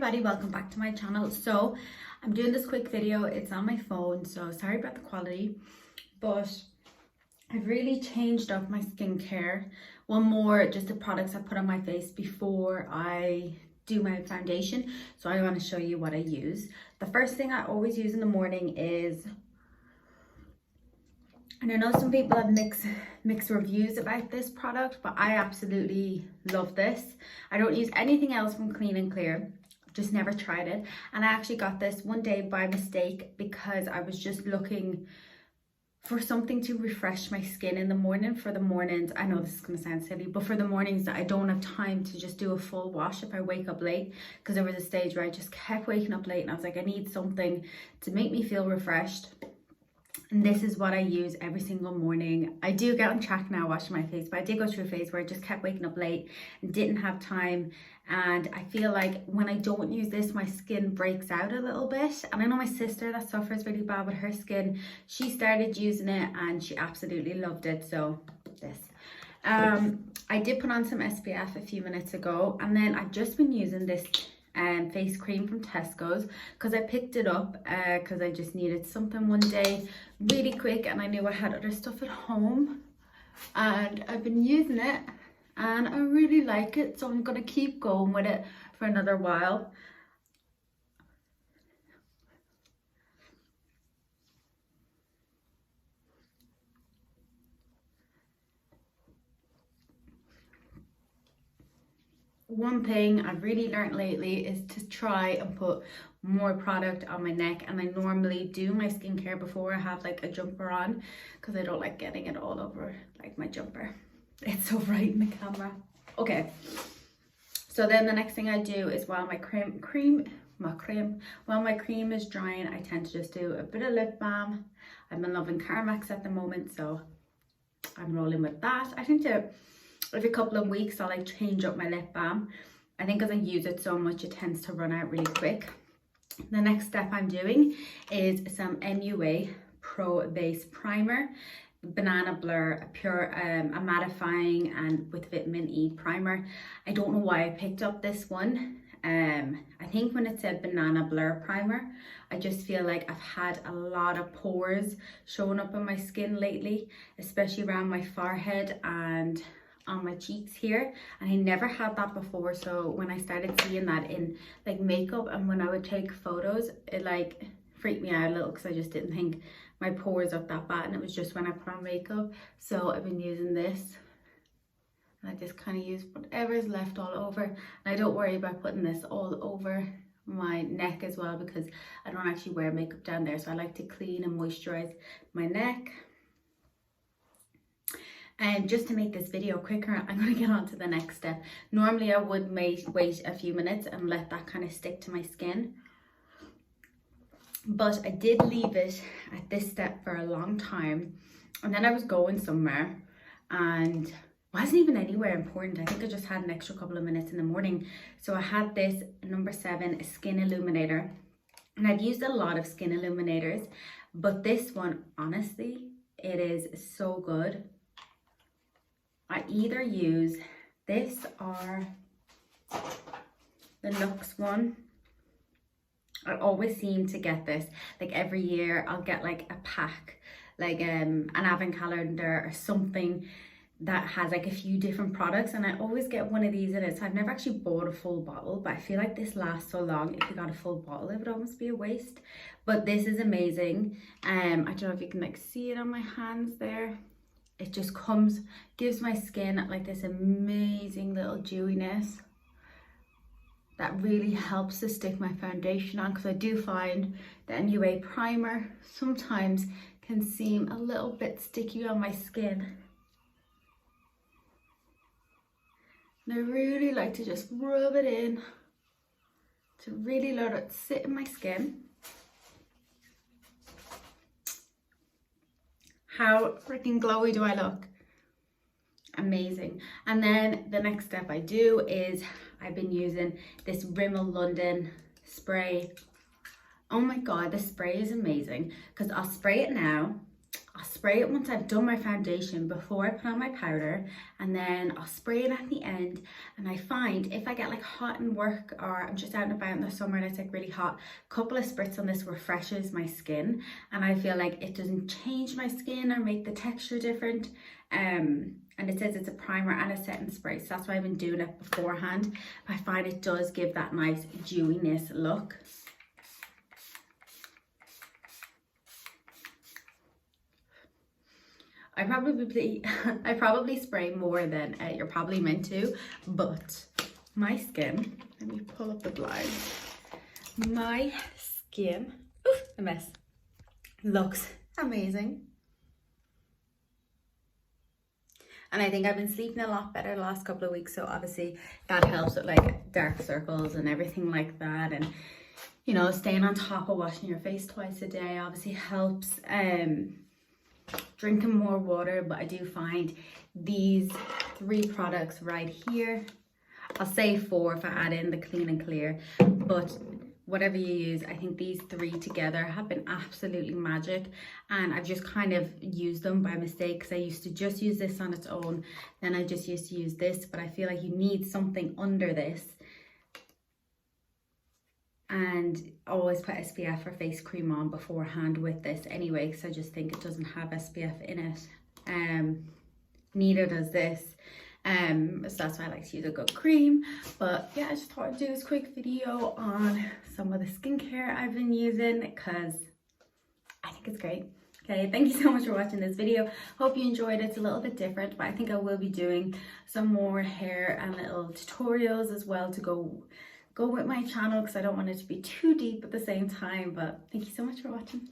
everybody, welcome back to my channel. So I'm doing this quick video. It's on my phone, so sorry about the quality, but I've really changed up my skincare. One more, just the products I put on my face before I do my foundation. So I want to show you what I use. The first thing I always use in the morning is, and I know some people have mixed reviews about this product, but I absolutely love this. I don't use anything else from Clean and Clear. Just never tried it. And I actually got this one day by mistake because I was just looking for something to refresh my skin in the morning. For the mornings, I know this is gonna sound silly, but for the mornings that I don't have time to just do a full wash if I wake up late, because there was a stage where I just kept waking up late and I was like, I need something to make me feel refreshed. And this is what I use every single morning. I do get on track now washing my face, but I did go through a phase where I just kept waking up late and didn't have time. And I feel like when I don't use this, my skin breaks out a little bit. And I know my sister that suffers really bad with her skin. She started using it and she absolutely loved it. So this. I did put on some SPF a few minutes ago, and then I've just been using this face cream from Tesco's because I picked it up because I just needed something one day really quick, and I knew I had other stuff at home, and I've been using it and I really like it, so I'm gonna keep going with it for another while. One thing I've really learned lately is to try and put more product on my neck, and I normally do my skincare before I have like a jumper on because I don't like getting it all over like my jumper. It's so bright in the camera. Okay, so then the next thing I do is while my cream is drying, I tend to just do a bit of lip balm. I've been loving Carmex at the moment, so I'm rolling with that. I think that every couple of weeks I'll like change up my lip balm. I think as I use it so much, it tends to run out really quick. The next step I'm doing is some NUA Pro Base Primer, Banana Blur, a pure a mattifying and with vitamin E primer. I don't know why I picked up this one. I think when it said Banana Blur primer, I just feel like I've had a lot of pores showing up on my skin lately, especially around my forehead and on my cheeks here, and I never had that before. So when I started seeing that in like makeup and when I would take photos, it like freaked me out a little because I just didn't think my pores up that bad, and it was just when I put on makeup. So I've been using this, and I just kind of use whatever's left all over, and I don't worry about putting this all over my neck as well because I don't actually wear makeup down there, so I like to clean and moisturize my neck. And just to make this video quicker, I'm going to get on to the next step. Normally I would wait a few minutes and let that kind of stick to my skin, but I did leave it at this step for a long time, and then I was going somewhere and wasn't even anywhere important. I think I just had an extra couple of minutes in the morning, so I had this number 7 skin illuminator, and I've used a lot of skin illuminators, but this one, honestly, it is so good. I either use this or the Lux one. I always seem to get this, like every year I'll get like a pack, like an advent calendar or something that has like a few different products, and I always get one of these in it. So I've never actually bought a full bottle, but I feel like this lasts so long. If you got a full bottle, it would almost be a waste, but this is amazing. I don't know if you can like see it on my hands there. It just gives my skin like this amazing little dewiness that really helps to stick my foundation on, because I do find the NUA primer sometimes can seem a little bit sticky on my skin. And I really like to just rub it in to really let it sit in my skin. How freaking glowy do I look? Amazing. And then the next step I do is I've been using this Rimmel London spray. Oh my god, the spray is amazing because I'll spray it now, I'll spray it once I've done my foundation before I put on my powder, and then I'll spray it at the end. And I find if I get like hot in work or I'm just out and about in the summer and it's like really hot, a couple of spritz on this refreshes my skin, and I feel like it doesn't change my skin or make the texture different. And it says it's a primer and a setting spray, so that's why I've been doing it beforehand. I find it does give that nice dewiness look. I probably spray more than you're probably meant to, but my skin, let me pull up the blind. My skin, oof, a mess, looks amazing. And I think I've been sleeping a lot better the last couple of weeks, so obviously that helps with like dark circles and everything like that. And you know, staying on top of washing your face twice a day obviously helps. Drinking more water, but I do find these 3 products right here, I'll say 4 if I add in the clean and clear, but whatever you use, I think these 3 together have been absolutely magic. And I've just kind of used them by mistake, because I used to just use this on its own, then I just used to use this, but I feel like you need something under this. And always put SPF or face cream on beforehand with this anyway, because I just think it doesn't have SPF in it. Neither does this. So that's why I like to use a good cream. But yeah, I just thought I'd do this quick video on some of the skincare I've been using, because I think it's great. Okay, thank you so much for watching this video. Hope you enjoyed it. It's a little bit different, but I think I will be doing some more hair and little tutorials as well to go with my channel, because I don't want it to be too deep at the same time. But thank you so much for watching.